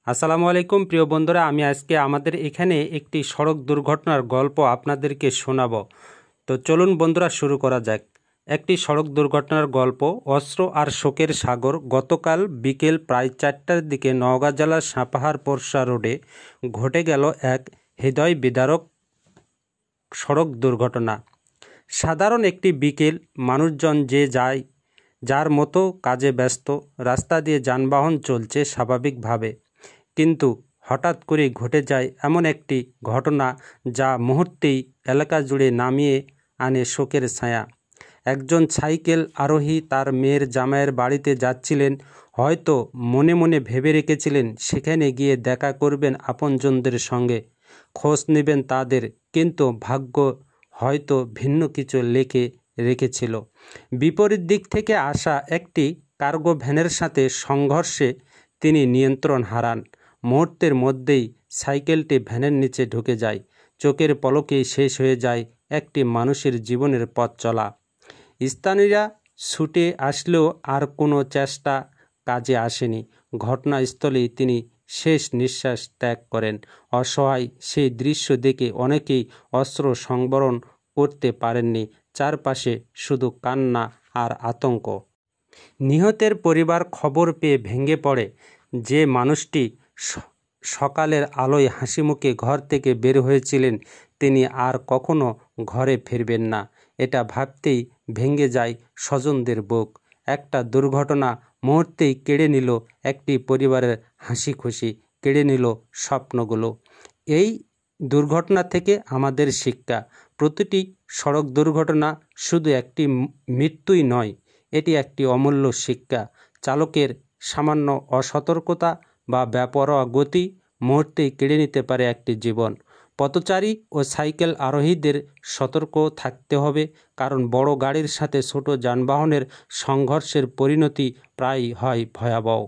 আসসালামু আলাইকুম প্রিয় বন্ধুরা, আমি আজকে আমাদের এখানে একটি সড়ক দুর্ঘটনার গল্প আপনাদেরকে শোনাবো। তো চলুন বন্ধুরা শুরু করা যাক। একটি সড়ক দুর্ঘটনার গল্প। অস্ত্র আর শোকের সাগর। গতকাল বিকেল প্রায় 4টার দিকে নওগাঁ জেলার সাপাহার পোরশা রোডে ঘটে গেল এক হৃদয় বিদারক সড়ক দুর্ঘটনা। সাধারণ একটি বিকেল, মানুষজন যে যায় যার মতো কাজে ব্যস্ত, রাস্তা দিয়ে যানবাহন চলছে স্বাভাবিকভাবে। কিন্তু হঠাৎ করে ঘটে যায় এমন একটি ঘটনা যা মুহূর্তেই এলাকা জুড়ে নামিয়ে আনে শোকের ছায়া। একজন সাইকেল আরোহী তার মেয়ের জামাইয়ের বাড়িতে যাচ্ছিলেন। হয়তো মনে মনে ভেবে রেখেছিলেন সেখানে গিয়ে দেখা করবেন আপনজনদের সঙ্গে, খোঁজ নেবেন তাদের। কিন্তু ভাগ্য হয়তো ভিন্ন কিছু লিখে রেখেছিল। বিপরীত দিক থেকে আসা একটি কার্গো ভ্যানের সাথে সংঘর্ষে তিনি নিয়ন্ত্রণ হারান। মুহূর্তের মধ্যেই সাইকেলটি ভ্যানের নিচে ঢুকে যায়। চোখের পলকেই শেষ হয়ে যায় একটি মানুষের জীবনের পথ চলা। স্থানীয়রা ছুটে আসলেও আর কোনো চেষ্টা কাজে আসেনি। ঘটনাস্থলেই তিনি শেষ নিঃশ্বাস ত্যাগ করেন। অসহায় সেই দৃশ্য দেখে অনেকেই অস্ত্র সংবরণ করতে পারেননি। চারপাশে শুধু কান্না আর আতঙ্ক। নিহতের পরিবার খবর পেয়ে ভেঙে পড়ে। যে মানুষটি সকালের আলোয় হাসিমুখে ঘর থেকে বের হয়েছিলেন, তিনি আর কখনো ঘরে ফিরবেন না। এটা ভাবতেই ভেঙে যায় স্বজনদের বুক। একটা দুর্ঘটনা মুহূর্তেই কেড়ে নিল একটি পরিবারের হাসি খুশি, কেড়ে নিল স্বপ্নগুলো। এই দুর্ঘটনা থেকে আমাদের শিক্ষা: প্রতিটি সড়ক দুর্ঘটনা শুধু একটি মৃত্যুই নয়, এটি একটি অমূল্য শিক্ষা। চালকের সামান্য অসতর্কতা বা বেপরোয়া গতি মুহূর্তেই কেড়ে নিতে পারে একটি জীবন। পথচারী ও সাইকেল আরোহীদের সতর্ক থাকতে হবে, কারণ বড় গাড়ির সাথে ছোট যানবাহনের সংঘর্ষের পরিণতি প্রায়ই হয় ভয়াবহ।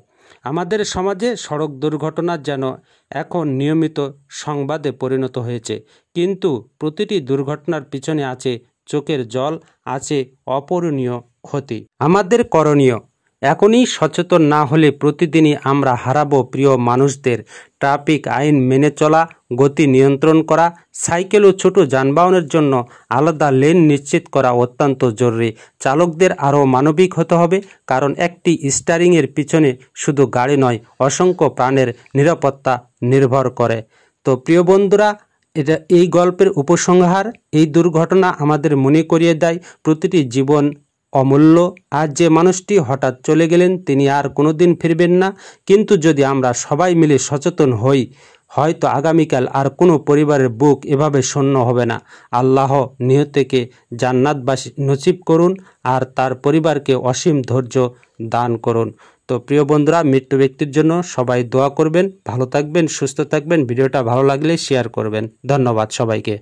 আমাদের সমাজে সড়ক দুর্ঘটনা যেন এখন নিয়মিত সংবাদে পরিণত হয়েছে, কিন্তু প্রতিটি দুর্ঘটনার পিছনে আছে চোখের জল, আছে অপূরণীয় ক্ষতি। আমাদের করণীয়: এখনই সচেতন না হলে প্রতিদিনই আমরা হারাবো প্রিয় মানুষদের। ট্রাফিক আইন মেনে চলা, গতি নিয়ন্ত্রণ করা, সাইকেল ও ছোট যানবাহনের জন্য আলাদা লেন নিশ্চিত করা অত্যন্ত জরুরি। চালকদের আরও মানবিক হতে হবে, কারণ একটি স্টিয়ারিংয়ের পিছনে শুধু গাড়ি নয়, অসংখ্য প্রাণের নিরাপত্তা নির্ভর করে। তো প্রিয় বন্ধুরা, এই গল্পের উপসংহার: এই দুর্ঘটনা আমাদের মনে করিয়ে দেয় প্রতিটি জীবন অমূল্য। আর যে মানুষটি হঠাৎ চলে গেলেন তিনি আর কোনোদিন ফিরবেন না। কিন্তু যদি আমরা সবাই মিলে সচেতন হই, হয়তো আগামীকাল আর কোনো পরিবারের বুক এভাবে শূন্য হবে না। আল্লাহ নিহতকে জান্নাতবাসী নসিব করুন আর তার পরিবারকে অসীম ধৈর্য দান করুন। তো প্রিয় বন্ধুরা, মৃত্যু ব্যক্তির জন্য সবাই দোয়া করবেন। ভালো থাকবেন, সুস্থ থাকবেন। ভিডিওটা ভালো লাগলে শেয়ার করবেন। ধন্যবাদ সবাইকে।